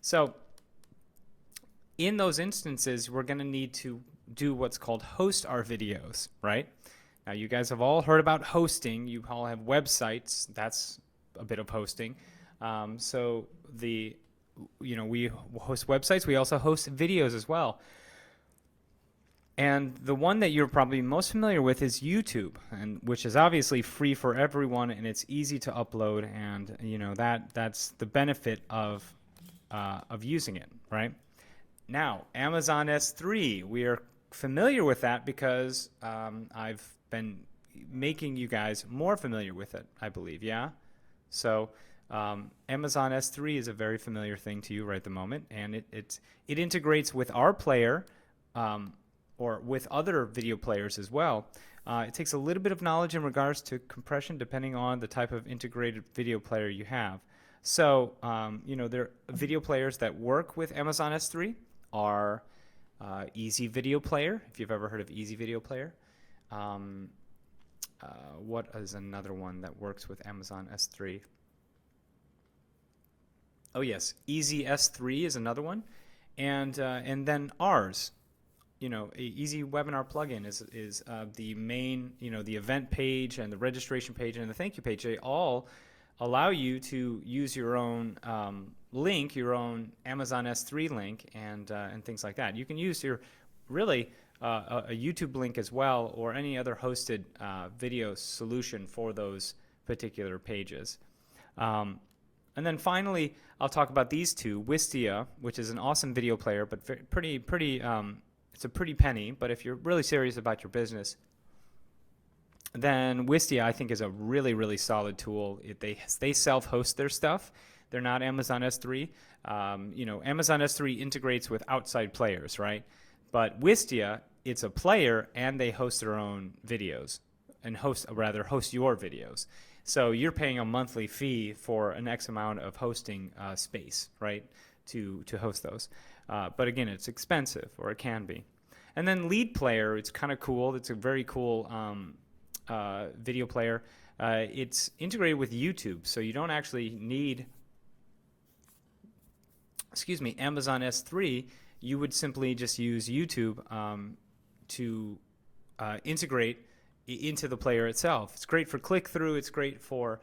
So in those instances, we're going to need to do what's called host our videos, right? Now, you guys have all heard about hosting. You all have websites. That's a bit of hosting. We host websites. We also host videos as well. And the one that you're probably most familiar with is YouTube, and which is obviously free for everyone, and it's easy to upload. And that's the benefit of using it, right? Now, Amazon S3, we are familiar with that because I've been making you guys more familiar with it, I believe, yeah? So Amazon S3 is a very familiar thing to you right at the moment, and it integrates with our player or with other video players as well. It takes a little bit of knowledge in regards to compression depending on the type of integrated video player you have. So, there are video players that work with Amazon S3 are Easy Video Player, if you've ever heard of Easy Video Player. What is another one that works with Amazon S3? Oh yes, Easy S3 is another one, and then ours. EasyWebinar plugin is the main, the event page and the registration page and the thank you page. They all allow you to use your own link, your own Amazon S3 link, and things like that. You can use a YouTube link as well, or any other hosted video solution for those particular pages. And then finally, I'll talk about these two. Wistia, which is an awesome video player, but it's a pretty penny. But if you're really serious about your business, then Wistia, I think, is a really, really solid tool. They self-host their stuff. They're not Amazon S3. Amazon S3 integrates with outside players, right? But Wistia, it's a player, and they host their own videos and host your videos. So you're paying a monthly fee for an X amount of hosting space, right, to host those. But again, it's expensive, or it can be. And then Lead Player, it's kind of cool. It's a very cool video player. It's integrated with YouTube, so you don't actually need Amazon S3. You would simply just use YouTube to integrate into the player itself. It's great for click-through. It's great for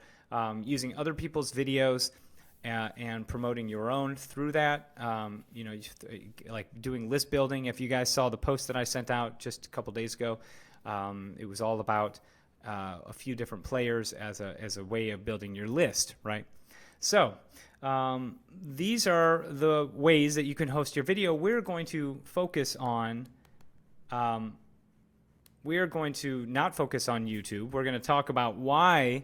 using other people's videos and promoting your own through that. Like doing list building. If you guys saw the post that I sent out just a couple days ago, it was all about a few different players as a way of building your list, right? So these are the ways that you can host your video. We're going to focus on we are going to not focus on YouTube. We're going to talk about why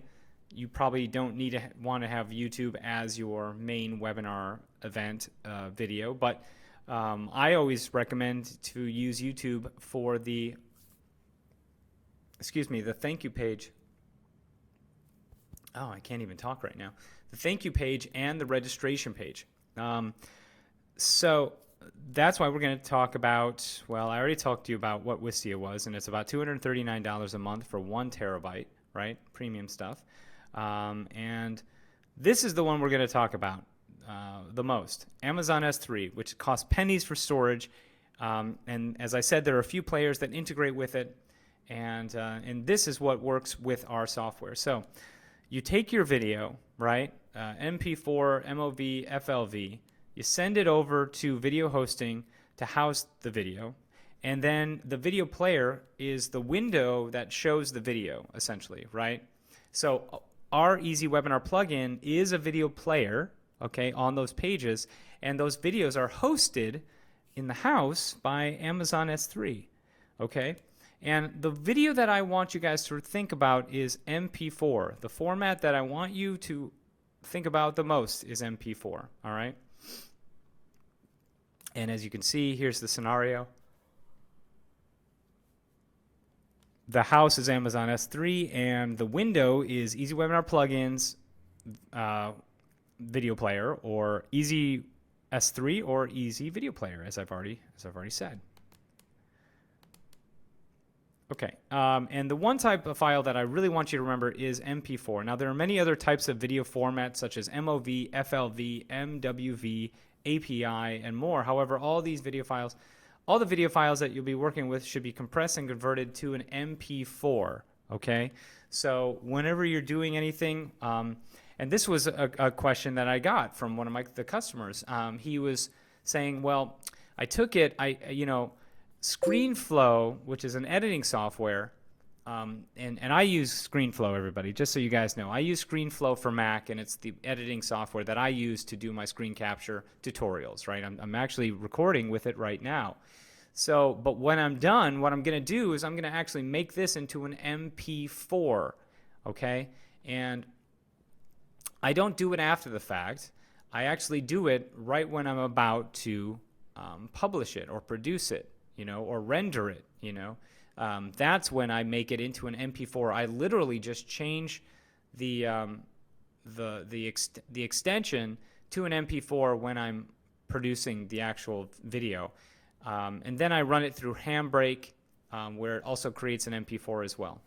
you probably don't want to have YouTube as your main webinar event video, but I always recommend to use YouTube for the thank you page. Oh, I can't even talk right now. The thank you page and the registration page. So that's why we're going to talk about, I already talked to you about what Wistia was, and it's about $239 a month for 1 terabyte, right? Premium stuff. And this is the one we're going to talk about the most. Amazon S3, which costs pennies for storage. And as I said, there are a few players that integrate with it. And this is what works with our software. So you take your video, right? MP4, MOV, FLV. You send it over to video hosting to house the video. And then the video player is the window that shows the video, essentially, right? So our EasyWebinar plugin is a video player, okay, on those pages. And those videos are hosted in the house by Amazon S3, okay? And the video that I want you guys to think about is MP4. The format that I want you to think about the most is MP4, all right? And as you can see, here's the scenario. The house is Amazon S3, and the window is EasyWebinar Plugins video player, or Easy S3, or Easy Video Player, as I've already said. Okay, and the one type of file that I really want you to remember is MP4. Now, there are many other types of video formats, such as MOV, FLV, MWV, API, and more. However, all the video files that you'll be working with should be compressed and converted to an MP4. Okay, so whenever you're doing anything, and this was a question that I got from one of the customers. He was saying, well, I took it, ScreenFlow, which is an editing software, and I use ScreenFlow, everybody, just so you guys know. I use ScreenFlow for Mac, and it's the editing software that I use to do my screen capture tutorials, right? I'm actually recording with it right now. So, but when I'm done, what I'm going to do is I'm going to actually make this into an MP4, okay? And I don't do it after the fact. I actually do it right when I'm about to publish it or produce it, or render it, That's when I make it into an MP4. I literally just change the extension to an MP4 when I'm producing the actual video. And then I run it through Handbrake, where it also creates an MP4 as well.